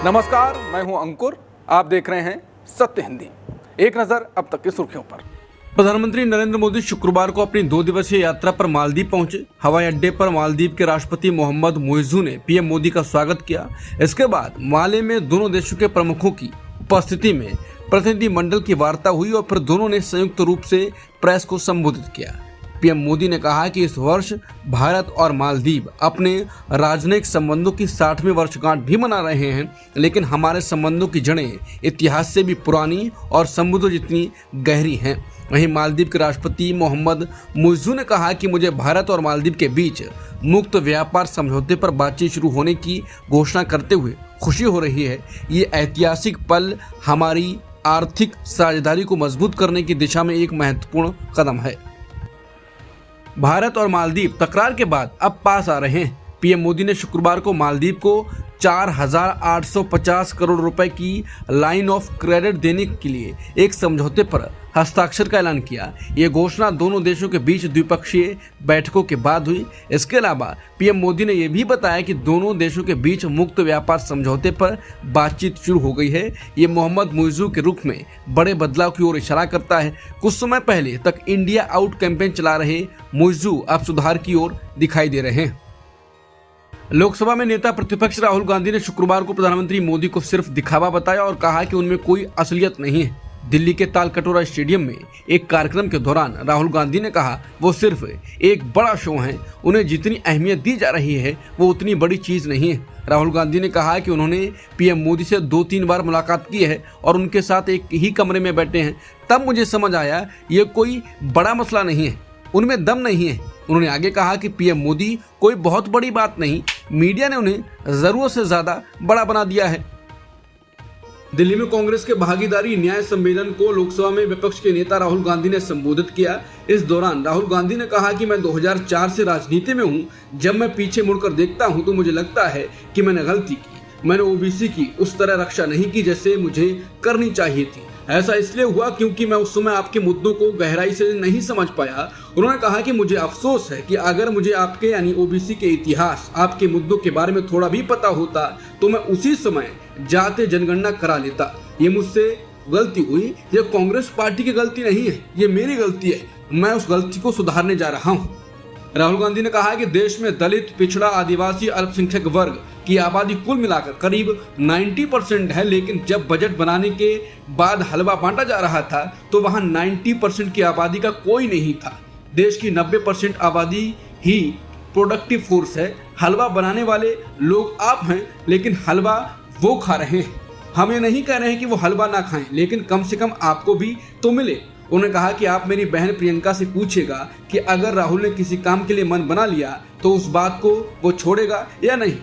नमस्कार, मैं हूं अंकुर। आप देख रहे हैं सत्य हिंदी। एक नजर अब तक की सुर्खियों पर। प्रधानमंत्री नरेंद्र मोदी शुक्रवार को अपनी 2 दिवसीय यात्रा पर मालदीव पहुंचे। हवाई अड्डे पर मालदीव के राष्ट्रपति मोहम्मद मुइज़्ज़ू ने पीएम मोदी का स्वागत किया। इसके बाद माले में दोनों देशों के प्रमुखों की उपस्थिति में प्रतिनिधिमंडल की वार्ता हुई और फिर दोनों ने संयुक्त रूप से प्रेस को संबोधित किया। पीएम मोदी ने कहा कि इस वर्ष भारत और मालदीव अपने राजनयिक संबंधों की 60वीं वर्षगांठ भी मना रहे हैं, लेकिन हमारे संबंधों की जड़ें इतिहास से भी पुरानी और समुद्र जितनी गहरी हैं। वहीं मालदीव के राष्ट्रपति मोहम्मद मुइज़्ज़ू ने कहा कि मुझे भारत और मालदीव के बीच मुक्त व्यापार समझौते पर बातचीत शुरू होने की घोषणा करते हुए खुशी हो रही है। ये ऐतिहासिक पल हमारी आर्थिक साझेदारी को मजबूत करने की दिशा में एक महत्वपूर्ण कदम है। भारत और मालदीव तकरार के बाद अब पास आ रहे हैं। पीएम मोदी ने शुक्रवार को मालदीव को 4,850 करोड़ रुपए की लाइन ऑफ क्रेडिट देने के लिए एक समझौते पर हस्ताक्षर का ऐलान किया। ये घोषणा दोनों देशों के बीच द्विपक्षीय बैठकों के बाद हुई। इसके अलावा पीएम मोदी ने यह भी बताया कि दोनों देशों के बीच मुक्त व्यापार समझौते पर बातचीत शुरू हो गई है। ये मोहम्मद मुइज़्ज़ू के रुख में बड़े बदलाव की ओर इशारा करता है। कुछ समय पहले तक इंडिया आउट कैंपेन चला रहे मुइज़्ज़ू अब सुधार की ओर दिखाई दे रहे हैं। लोकसभा में नेता प्रतिपक्ष राहुल गांधी ने शुक्रवार को प्रधानमंत्री मोदी को सिर्फ दिखावा बताया और कहा कि उनमें कोई असलियत नहीं है। दिल्ली के तालकटोरा स्टेडियम में एक कार्यक्रम के दौरान राहुल गांधी ने कहा वो सिर्फ एक बड़ा शो है, उन्हें जितनी अहमियत दी जा रही है वो उतनी बड़ी चीज नहीं है। राहुल गांधी ने कहा कि उन्होंने पीएम मोदी से 2-3 बार मुलाकात की है और उनके साथ एक ही कमरे में बैठे हैं। तब मुझे समझ आया ये कोई बड़ा मसला नहीं है, उनमें दम नहीं है। उन्होंने आगे कहा कि पीएम मोदी कोई बहुत बड़ी बात नहीं, मीडिया ने उन्हें जरूरत से ज्यादा बड़ा बना दिया है। दिल्ली में कांग्रेस के भागीदारी न्याय सम्मेलन को लोकसभा में विपक्ष के नेता राहुल गांधी ने संबोधित किया। इस दौरान राहुल गांधी ने कहा कि मैं 2004 से राजनीति में हूं। जब मैं पीछे मुड़कर देखता हूं तो मुझे लगता है कि मैंने गलती की। मैंने ओबीसी की उस तरह रक्षा नहीं की जैसे मुझे करनी चाहिए थी। ऐसा इसलिए हुआ क्योंकि मैं उस समय आपके मुद्दों को गहराई से नहीं समझ पाया। उन्होंने कहा कि मुझे अफसोस है कि अगर मुझे आपके यानी ओबीसी के इतिहास, आपके मुद्दों के बारे में थोड़ा भी पता होता तो मैं उसी समय जाते जनगणना करा लेता। ये मुझसे गलती हुई। ये कांग्रेस पार्टी की गलती नहीं है, ये मेरी गलती है। मैं उस गलती को सुधारने जा रहा हूँ। राहुल गांधी ने कहा कि देश में दलित, पिछड़ा, आदिवासी, अल्पसंख्यक वर्ग की आबादी कुल मिलाकर करीब 90% है, लेकिन जब बजट बनाने के बाद हलवा बांटा जा रहा था तो वहां 90% की आबादी का कोई नहीं था। देश की 90% आबादी ही प्रोडक्टिव फोर्स है। हलवा बनाने वाले लोग आप हैं, लेकिन हलवा वो खा रहे हैं। हम ये नहीं कह रहे हैं कि वो हलवा ना खाएं, लेकिन कम से कम आपको भी तो मिले। उन्होंने कहा कि आप मेरी बहन प्रियंका से पूछेगा कि अगर राहुल ने किसी काम के लिए मन बना लिया तो उस बात को वो छोड़ेगा या नहीं।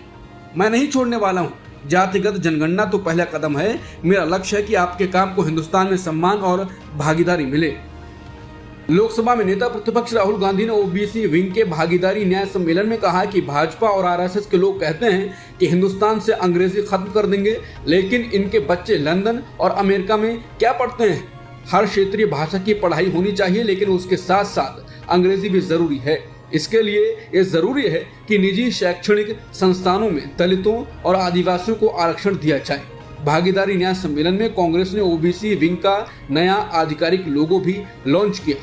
मैं नहीं छोड़ने वाला हूँ। जातिगत जनगणना तो पहला कदम है। मेरा लक्ष्य है कि आपके काम को हिंदुस्तान में सम्मान और भागीदारी मिले। लोकसभा में नेता प्रतिपक्ष राहुल गांधी ने ओबीसी विंग के भागीदारी न्याय सम्मेलन में कहा कि भाजपा और आरएसएस के लोग कहते हैं कि हिंदुस्तान से अंग्रेजी खत्म कर देंगे, लेकिन इनके बच्चे लंदन और अमेरिका में क्या पढ़ते हैं। हर क्षेत्रीय भाषा की पढ़ाई होनी चाहिए, लेकिन उसके साथ साथ अंग्रेजी भी जरूरी है। इसके लिए ये जरूरी है कि निजी शैक्षणिक संस्थानों में दलितों और आदिवासियों को आरक्षण दिया जाए। भागीदारी न्याय सम्मेलन में कांग्रेस ने ओबीसी विंग का नया आधिकारिक लोगो भी लॉन्च किया।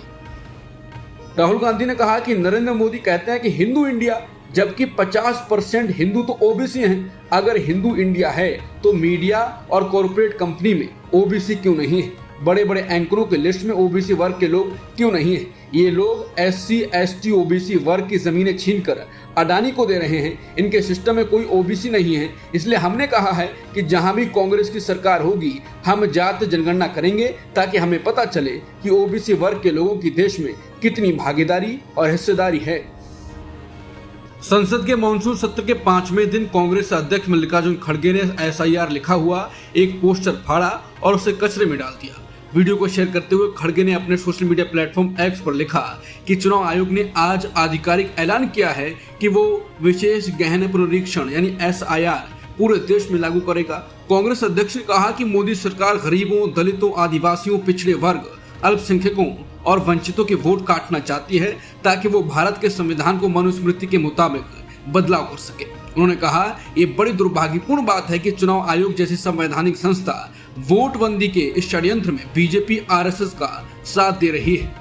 राहुल गांधी ने कहा कि नरेंद्र मोदी कहते हैं कि हिंदू इंडिया, जबकि 50% हिंदू तो ओबीसी हैं। अगर हिंदू इंडिया है तो मीडिया और कॉरपोरेट कंपनी में ओबीसी क्यों नहीं है? बड़े बड़े एंकरों के लिस्ट में ओबीसी वर्ग के लोग क्यों नहीं है? ये लोग एससी, एसटी, ओबीसी वर्ग की जमीनें छीनकर अडानी को दे रहे हैं। इनके सिस्टम में कोई ओबीसी नहीं है। इसलिए हमने कहा है कि जहां भी कांग्रेस की सरकार होगी हम जाति जनगणना करेंगे, ताकि हमें पता चले कि ओबीसी वर्ग के लोगों की देश में कितनी भागीदारी और हिस्सेदारी है। संसद के मॉनसून सत्र के 5वें दिन कांग्रेस अध्यक्ष मल्लिकार्जुन खड़गे ने एसआईआर लिखा हुआ एक पोस्टर फाड़ा और उसे कचरे में डाल दिया। वीडियो को शेयर करते हुए खड़गे ने अपने सोशल मीडिया प्लेटफॉर्म एक्स पर लिखा कि चुनाव आयोग ने आज आधिकारिक ऐलान किया है कि वो विशेष गहन पुनरीक्षण यानी एसआईआर पूरे देश में लागू करेगा। कांग्रेस अध्यक्ष ने कहा कि मोदी सरकार गरीबों, दलितों, आदिवासियों, पिछड़े वर्ग, अल्पसंख्यकों और वंचितों के वोट काटना चाहती है, ताकि वो भारत के संविधान को मनुस्मृति के मुताबिक बदलाव कर सके। उन्होंने कहा, ये बड़ी दुर्भाग्यपूर्ण बात है कि चुनाव आयोग जैसी संवैधानिक संस्था वोटबंदी के इस षड्यंत्र में बीजेपी आरएसएस का साथ दे रही है।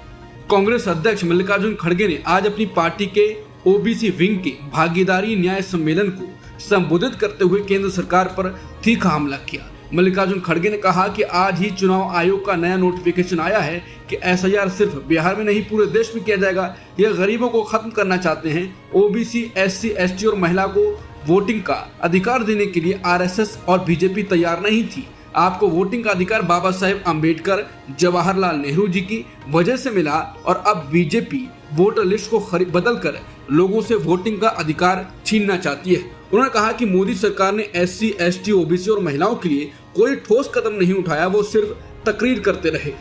कांग्रेस अध्यक्ष मल्लिकार्जुन खड़गे ने आज अपनी पार्टी के ओबीसी विंग के भागीदारी न्याय सम्मेलन को संबोधित करते हुए केंद्र सरकार पर तीखा हमला किया। मल्लिकार्जुन खड़गे ने कहा कि आज ही चुनाव आयोग का नया नोटिफिकेशन आया है कि एसआईआर सिर्फ बिहार में नहीं पूरे देश में किया जाएगा। यह गरीबों को खत्म करना चाहते हैं। ओबीसी, एससी, एसटी और महिला को वोटिंग का अधिकार देने के लिए आरएसएस और बीजेपी तैयार नहीं थी। आपको वोटिंग का अधिकार बाबा साहेब अम्बेडकर, जवाहरलाल नेहरू जी की वजह से मिला और अब बीजेपी वोटर लिस्ट को बदलकर लोगों से वोटिंग का अधिकार छीनना चाहती है। उन्होंने कहा कि मोदी सरकार ने एससी, एसटी, ओबीसी और महिलाओं के लिए कोई ठोस कदम नहीं उठाया, वो सिर्फ तकरीर करते रहे।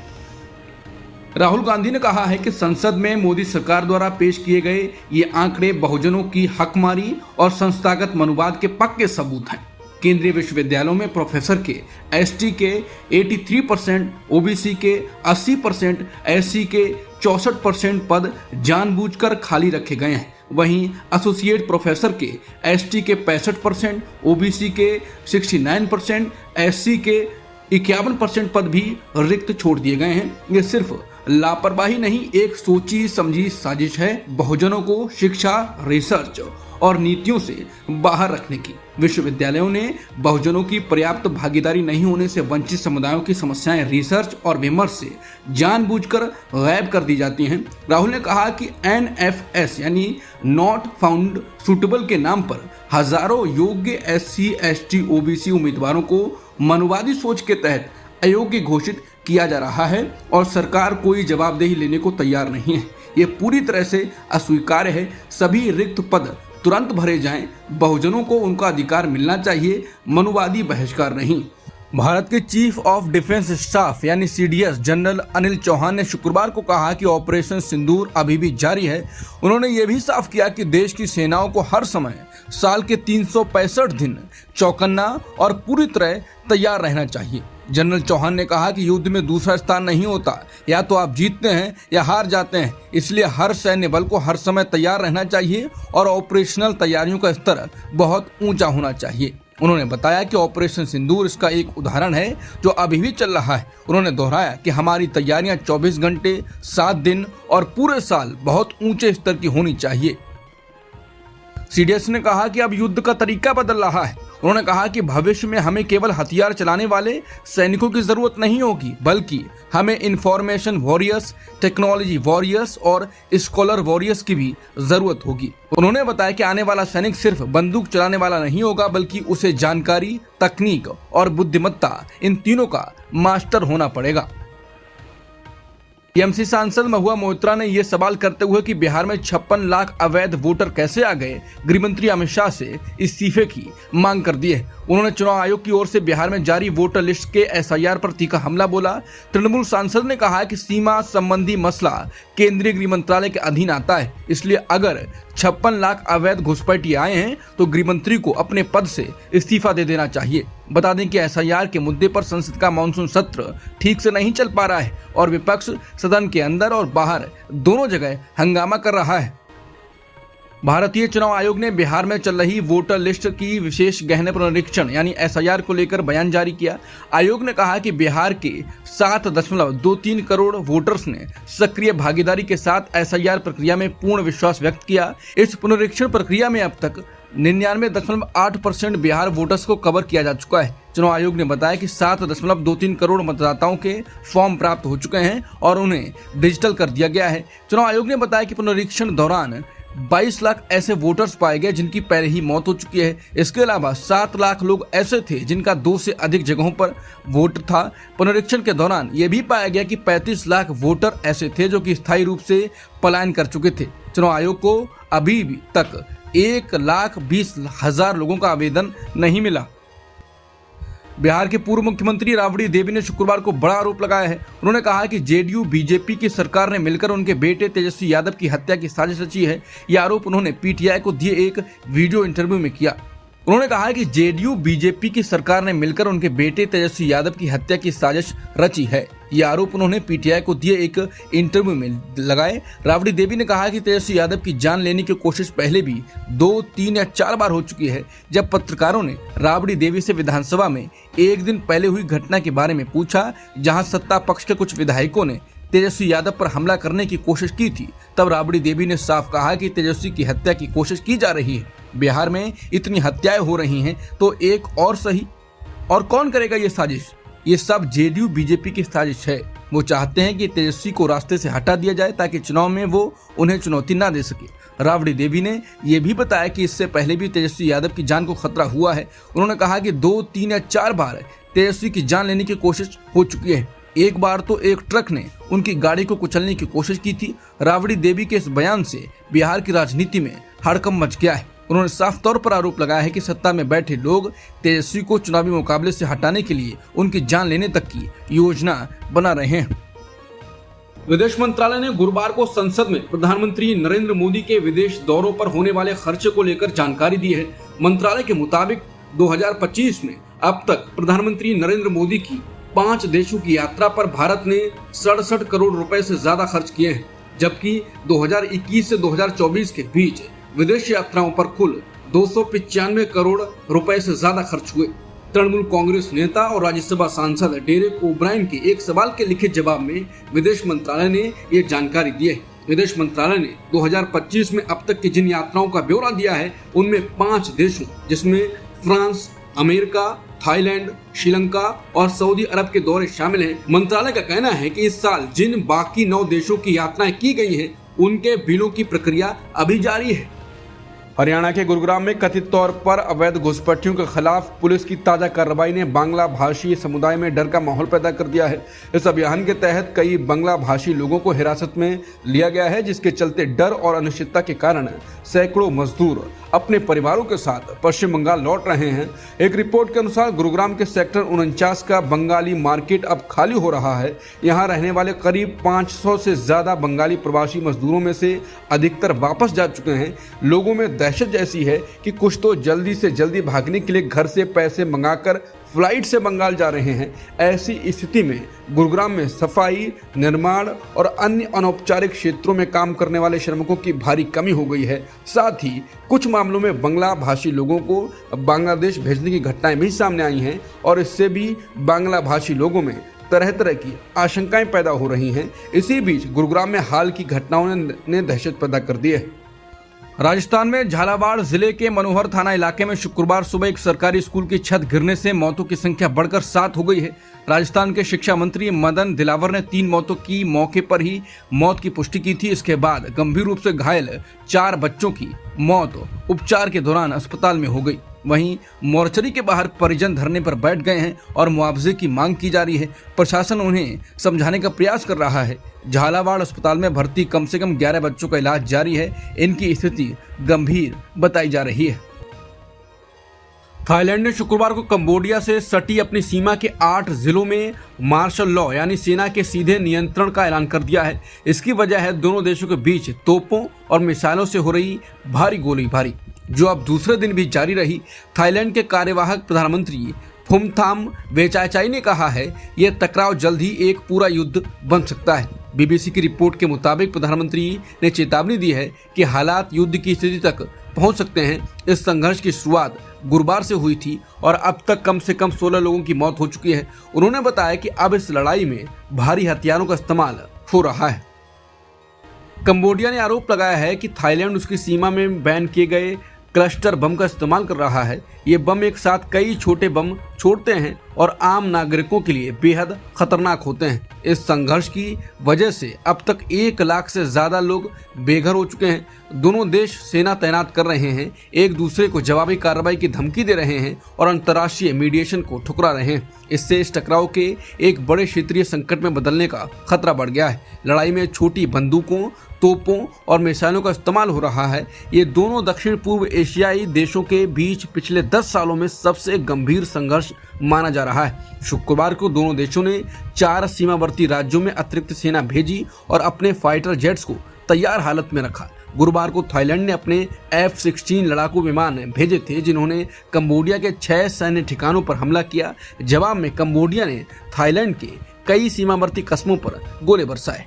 राहुल गांधी ने कहा है कि संसद में मोदी सरकार द्वारा पेश किए गए ये आंकड़े बहुजनों की हकमारी और संस्थागत मनुवाद के पक्के सबूत हैं। केंद्रीय विश्वविद्यालयों में प्रोफेसर के एसटी के 83%, ओबीसी के 80%, एससी के 64% पद जानबूझकर खाली रखे गए हैं। वहीं एसोसिएट प्रोफेसर के एसटी के 65%, ओबीसी के 69%, एससी के 51% पद भी रिक्त छोड़ दिए गए हैं। ये सिर्फ लापरवाही नहीं, एक सोची समझी साजिश है बहुजनों को शिक्षा, रिसर्च और नीतियों से बाहर रखने की। विश्वविद्यालयों ने बहुजनों की पर्याप्त भागीदारी नहीं होने से वंचित समुदायों की समस्याएं रिसर्च और विमर्श से जानबूझकर गायब कर दी जाती हैं। राहुल ने कहा कि NFS यानी नॉट फाउंड सुटेबल के नाम पर हजारों योग्य एससी, एसटी, ओबीसी उम्मीदवारों को मनुवादी सोच के तहत अयोग्य घोषित किया जा रहा है और सरकार कोई जवाबदेही लेने को तैयार नहीं है। ये पूरी तरह से अस्वीकार्य है। सभी रिक्त पद तुरंत भरे जाएं। बहुजनों को उनका अधिकार मिलना चाहिए, मनुवादी बहिष्कार नहीं। भारत के चीफ ऑफ डिफेंस स्टाफ यानी CDS जनरल अनिल चौहान ने शुक्रवार को कहा कि ऑपरेशन सिंदूर अभी भी जारी है। उन्होंने ये भी साफ किया कि देश की सेनाओं को हर समय साल के 365 दिन चौकन्ना और पूरी तरह तैयार रहना चाहिए। जनरल चौहान ने कहा कि युद्ध में दूसरा स्थान नहीं होता, या तो आप जीतते हैं या हार जाते हैं। इसलिए हर सैन्य बल को हर समय तैयार रहना चाहिए और ऑपरेशनल तैयारियों का स्तर बहुत ऊंचा होना चाहिए। उन्होंने बताया कि ऑपरेशन सिंदूर इसका एक उदाहरण है जो अभी भी चल रहा है। उन्होंने दोहराया कि हमारी तैयारियां 24 घंटे, 7 दिन और पूरे साल बहुत ऊंचे स्तर की होनी चाहिए। CDS ने कहा कि अब युद्ध का तरीका बदल रहा है। उन्होंने कहा कि भविष्य में हमें केवल हथियार चलाने वाले सैनिकों की जरूरत नहीं होगी, बल्कि हमें इंफॉर्मेशन वॉरियर्स, टेक्नोलॉजी वॉरियर्स और स्कॉलर वॉरियर्स की भी जरूरत होगी। उन्होंने बताया कि आने वाला सैनिक सिर्फ बंदूक चलाने वाला नहीं होगा, बल्कि उसे जानकारी, तकनीक और बुद्धिमत्ता, इन तीनों का मास्टर होना पड़ेगा। टीएमसी सांसद महुआ मोइत्रा ने यह सवाल करते हुए कि बिहार में 56 लाख अवैध वोटर कैसे आ गए, गृहमंत्री अमित शाह से इस्तीफे की मांग कर दी है। उन्होंने चुनाव आयोग की ओर से बिहार में जारी वोटर लिस्ट के एसआईआर पर तीखा हमला बोला। तृणमूल सांसद ने कहा कि सीमा संबंधी मसला केंद्रीय गृह मंत्रालय के अधीन आता है, इसलिए अगर 56 लाख अवैध घुसपैठिए आए हैं तो गृहमंत्री को अपने पद से इस्तीफा दे देना चाहिए। बता दें कि एसआईआर के मुद्दे पर संसद का मानसून सत्र ठीक से नहीं चल पा रहा है और विपक्ष सदन के अंदर और बाहर दोनों जगह हंगामा कर रहा है। भारतीय चुनाव आयोग ने बिहार में चल रही वोटर लिस्ट की विशेष गहन पुनरीक्षण यानी एसआईआर को लेकर बयान जारी किया। आयोग ने कहा कि बिहार के 7.23 करोड़ वोटर्स ने सक्रिय भागीदारी के साथ एसआईआर प्रक्रिया में पूर्ण विश्वास व्यक्त किया। इस पुनरीक्षण प्रक्रिया में अब तक 99.8% बिहार वोटर्स को कवर किया जा चुका है। चुनाव आयोग ने बताया कि 7.23 करोड़ मतदाताओं के फॉर्म प्राप्त हो चुके हैं और उन्हें डिजिटल कर दिया गया है। चुनाव आयोग ने बताया कि पुनरीक्षण दौरान 22 लाख ऐसे वोटर्स पाए गए जिनकी पहले ही मौत हो चुकी है। इसके अलावा 7 लाख लोग ऐसे थे जिनका 2 से अधिक जगहों पर वोट था। पुनरीक्षण के दौरान यह भी पाया गया कि 35 लाख वोटर ऐसे थे जो कि स्थायी रूप से पलायन कर चुके थे। चुनाव आयोग को अभी तक 1,20,000 लोगों का आवेदन नहीं मिला। बिहार के पूर्व मुख्यमंत्री राबड़ी देवी ने शुक्रवार को बड़ा आरोप लगाया है। उन्होंने कहा कि जेडीयू बीजेपी की सरकार ने मिलकर उनके बेटे तेजस्वी यादव की हत्या की साजिश रची है। यह आरोप उन्होंने पीटीआई को दिए एक वीडियो इंटरव्यू में किया। उन्होंने कहा कि जेडीयू बीजेपी की सरकार ने मिलकर उनके बेटे तेजस्वी यादव की हत्या की साजिश रची है। ये आरोप उन्होंने पीटीआई को दिए एक इंटरव्यू में लगाए। राबड़ी देवी ने कहा कि तेजस्वी यादव की जान लेने की कोशिश पहले भी 2, 3 या 4 बार हो चुकी है। जब पत्रकारों ने राबड़ी देवी से विधानसभा में एक दिन पहले हुई घटना के बारे में पूछा, जहां सत्ता पक्ष के कुछ विधायकों ने तेजस्वी यादव पर हमला करने की कोशिश की थी, तब राबड़ी देवी ने साफ कहा कि तेजस्वी की हत्या की कोशिश की जा रही है। बिहार में इतनी हत्याएं हो रही हैं तो एक और सही, और कौन करेगा ये साजिश? ये सब जेडीयू बीजेपी की साजिश है। वो चाहते हैं कि तेजस्वी को रास्ते से हटा दिया जाए ताकि चुनाव में वो उन्हें चुनौती ना दे सके। राबड़ी देवी ने यह भी बताया कि इससे पहले भी तेजस्वी यादव की जान को खतरा हुआ है। उन्होंने कहा कि 2, 3 या 4 बार तेजस्वी की जान लेने की कोशिश हो चुकी है। एक बार तो एक ट्रक ने उनकी गाड़ी को कुचलने की कोशिश की थी। राबड़ी देवी के इस बयान से बिहार की राजनीति में हड़कंप मच गया है। उन्होंने साफ तौर पर आरोप लगाया है कि सत्ता में बैठे लोग तेजस्वी को चुनावी मुकाबले से हटाने के लिए उनकी जान लेने तक की योजना बना रहे हैं। विदेश मंत्रालय ने गुरुवार को संसद में प्रधानमंत्री नरेंद्र मोदी के विदेश दौरों पर होने वाले खर्चे को लेकर जानकारी दी है। मंत्रालय के मुताबिक 2025 में अब तक प्रधानमंत्री नरेंद्र मोदी की 5 देशों की यात्रा पर भारत ने 67 करोड़ रुपए से ज्यादा खर्च किए हैं, जबकि 2021 से 2024 के बीच विदेश यात्राओं पर कुल 295 करोड़ रुपए से ज्यादा खर्च हुए। तृणमूल कांग्रेस नेता और राज्यसभा सांसद डेरेक ओब्रायन के एक सवाल के लिखित जवाब में विदेश मंत्रालय ने ये जानकारी दी है। विदेश मंत्रालय ने 2025 में अब तक की जिन यात्राओं का ब्यौरा दिया है, उनमें 5 देशों जिसमें फ्रांस, अमेरिका, थाईलैंड, श्रीलंका और सऊदी अरब के दौरे शामिल हैं। मंत्रालय का कहना है कि इस साल जिन बाकी 9 देशों की यात्राएं की गई हैं, उनके बिलों की प्रक्रिया अभी जारी है। हरियाणा के गुरुग्राम में कथित तौर पर अवैध घुसपैठियों के खिलाफ पुलिस की ताजा कार्रवाई ने बांग्ला भाषी समुदाय में डर का माहौल पैदा कर दिया है। इस अभियान के तहत कई बांग्ला भाषी लोगों को हिरासत में लिया गया है, जिसके चलते डर और अनिश्चितता के कारण सैकड़ों मजदूर अपने परिवारों के साथ पश्चिम बंगाल लौट रहे हैं। एक रिपोर्ट के अनुसार गुरुग्राम के सेक्टर 49 का बंगाली मार्केट अब खाली हो रहा है। यहाँ रहने वाले करीब 500 से ज्यादा बंगाली प्रवासी मजदूरों में से अधिकतर वापस जा चुके हैं। लोगों में दहशत जैसी है कि कुछ तो जल्दी से जल्दी भागने के लिए घर से पैसे मंगाकर फ्लाइट से बंगाल जा रहे हैं। ऐसी स्थिति में गुरुग्राम में सफाई, निर्माण और अन्य अनौपचारिक क्षेत्रों में काम करने वाले श्रमिकों की भारी कमी हो गई है। साथ ही कुछ मामलों में बांग्ला भाषी लोगों को बांग्लादेश भेजने की घटनाएं भी सामने आई हैं और इससे भी बांग्ला भाषी लोगों में तरह तरह की आशंकाएं पैदा हो रही हैं। इसी बीच गुरुग्राम में हाल की घटनाओं ने दहशत पैदा कर दी है। राजस्थान में झालावाड़ जिले के मनोहर थाना इलाके में शुक्रवार सुबह एक सरकारी स्कूल की छत गिरने से मौतों की संख्या बढ़कर 7 हो गई है। राजस्थान के शिक्षा मंत्री मदन दिलावर ने 3 मौतों की मौके पर ही मौत की पुष्टि की थी। इसके बाद गंभीर रूप से घायल 4 बच्चों की मौत उपचार के दौरान अस्पताल में हो गई। वहीं मोर्चरी के बाहर परिजन धरने पर बैठ गए हैं और मुआवजे की मांग की जा रही है। प्रशासन उन्हें समझाने का प्रयास कर रहा है। झालावाड़ अस्पताल में भर्ती कम से कम 11 बच्चों का इलाज जारी है। इनकी स्थिति गंभीर बताई जा रही है। थाईलैंड ने शुक्रवार को कंबोडिया से सटी अपनी सीमा के 8 जिलों में मार्शल लॉ यानी सेना के सीधे नियंत्रण का ऐलान कर दिया है। इसकी वजह है दोनों देशों के बीच तोपों और मिसाइलों से हो रही भारी गोलीबारी, जो अब दूसरे दिन भी जारी रही। थाईलैंड के कार्यवाहक प्रधानमंत्री फुमथाम वेचाचाई ने कहा है यह टकराव जल्द ही एक पूरा युद्ध बन सकता है। बीबीसी की रिपोर्ट के मुताबिक प्रधानमंत्री ने चेतावनी दी है कि हालात युद्ध की स्थिति तक पहुंच सकते हैं। इस संघर्ष की शुरुआत गुरुवार से हुई थी और अब तक कम से कम 16 लोगों की मौत हो चुकी है। उन्होंने बताया कि अब इस लड़ाई में भारी हथियारों का इस्तेमाल हो रहा है। कंबोडिया ने आरोप लगाया है कि थाईलैंड उसकी सीमा में बैन किए गए क्लस्टर बम का इस्तेमाल कर रहा है। ये बम एक साथ कई छोटे बम छोड़ते हैं और आम नागरिकों के लिए बेहद खतरनाक होते हैं। इस संघर्ष की वजह से अब तक 1 लाख से ज्यादा लोग बेघर हो चुके हैं। दोनों देश सेना तैनात कर रहे हैं, एक दूसरे को जवाबी कार्रवाई की धमकी दे रहे हैं और अंतर्राष्ट्रीय मीडिएशन को ठुकरा रहे हैं। इससे इस टकराव के एक बड़े क्षेत्रीय संकट में बदलने का खतरा बढ़ गया है। लड़ाई में छोटी बंदूकों, तोपों और मिसाइलों का इस्तेमाल हो रहा है। ये दोनों दक्षिण पूर्व एशियाई देशों के बीच पिछले 10 सालों में सबसे गंभीर संघर्ष माना जा रहा है। शुक्रवार को दोनों देशों ने 4 सीमावर्ती राज्यों में अतिरिक्त सेना भेजी और अपने फाइटर जेट्स को तैयार हालत में रखा। गुरुवार को थाईलैंड ने अपने F-16 लड़ाकू विमान भेजे थे, जिन्होंने कंबोडिया के 6 सैन्य ठिकानों पर हमला किया। जवाब में कंबोडिया ने थाईलैंड के कई सीमावर्ती कस्बों पर गोले बरसाए।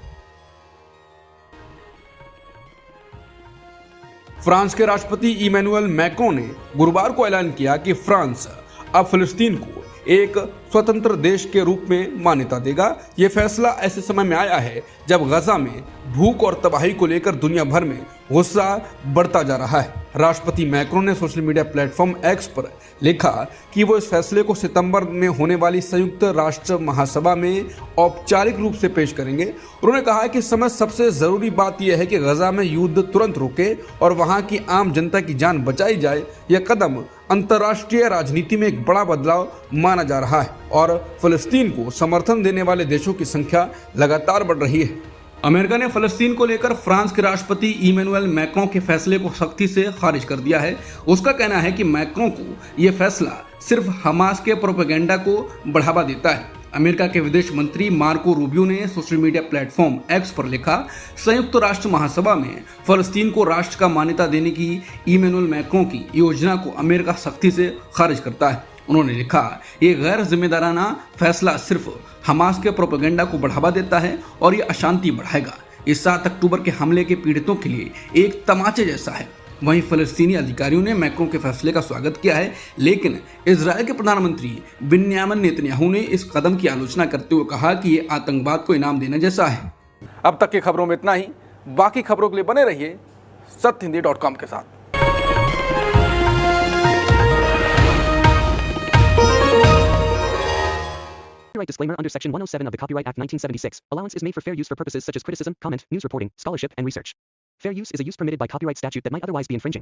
फ्रांस के राष्ट्रपति इमैनुअल मैक्रों ने गुरुवार को ऐलान किया कि फ्रांस अब फिलिस्तीन को एक स्वतंत्र देश के रूप में मान्यता देगा। ये फैसला ऐसे समय में आया है जब गजा में भूख और तबाही को लेकर दुनिया भर में गुस्सा बढ़ता जा रहा है। राष्ट्रपति मैक्रों ने सोशल मीडिया प्लेटफॉर्म एक्स पर लिखा कि वो इस फैसले को सितंबर में होने वाली संयुक्त राष्ट्र महासभा में औपचारिक रूप से पेश करेंगे। उन्होंने कहा कि इस समय सबसे जरूरी बात यह है कि गजा में युद्ध तुरंत रुके और वहां की आम जनता की जान बचाई जाए। यह कदम अंतर्राष्ट्रीय राजनीति में एक बड़ा बदलाव माना जा रहा है और फिलिस्तीन को समर्थन देने वाले देशों की संख्या लगातार बढ़ रही है। अमेरिका ने फिलिस्तीन को लेकर फ्रांस के राष्ट्रपति इमैनुअल मैक्रों के फैसले को सख्ती से खारिज कर दिया है। उसका कहना है कि मैक्रों को यह फैसला सिर्फ हमास के प्रोपेगेंडा को बढ़ावा देता है। अमेरिका के विदेश मंत्री मार्को रूबियो ने सोशल मीडिया प्लेटफॉर्म एक्स पर लिखा, संयुक्त राष्ट्र महासभा में फिलिस्तीन को राष्ट्र का मान्यता देने की इमैनुअल मैक्रों की योजना को अमेरिका सख्ती से खारिज करता है। उन्होंने लिखा, ये गैर जिम्मेदाराना फैसला सिर्फ हमास के प्रोपेगेंडा को बढ़ावा देता है और ये अशांति बढ़ाएगा। इस 7 अक्टूबर के हमले के पीड़ितों के लिए एक तमाचे जैसा है। वहीं फिलिस्तीनी अधिकारियों ने मैक्रों के फैसले का स्वागत किया है, लेकिन इजरायल के प्रधानमंत्री बिन्यामिन नेतन्याहू ने इस कदम की आलोचना करते हुए कहा कि ये आतंकवाद को इनाम देने जैसा है। अब तक की खबरों में इतना ही। बाकी खबरों के लिए बने रहिए सत्यहिंदी.com के साथ। Copyright disclaimer under Section 107 of the Copyright Act 1976. Allowance is made for fair use for purposes such as criticism, comment, news reporting, scholarship, and research. Fair use is a use permitted by copyright statute that might otherwise be infringing.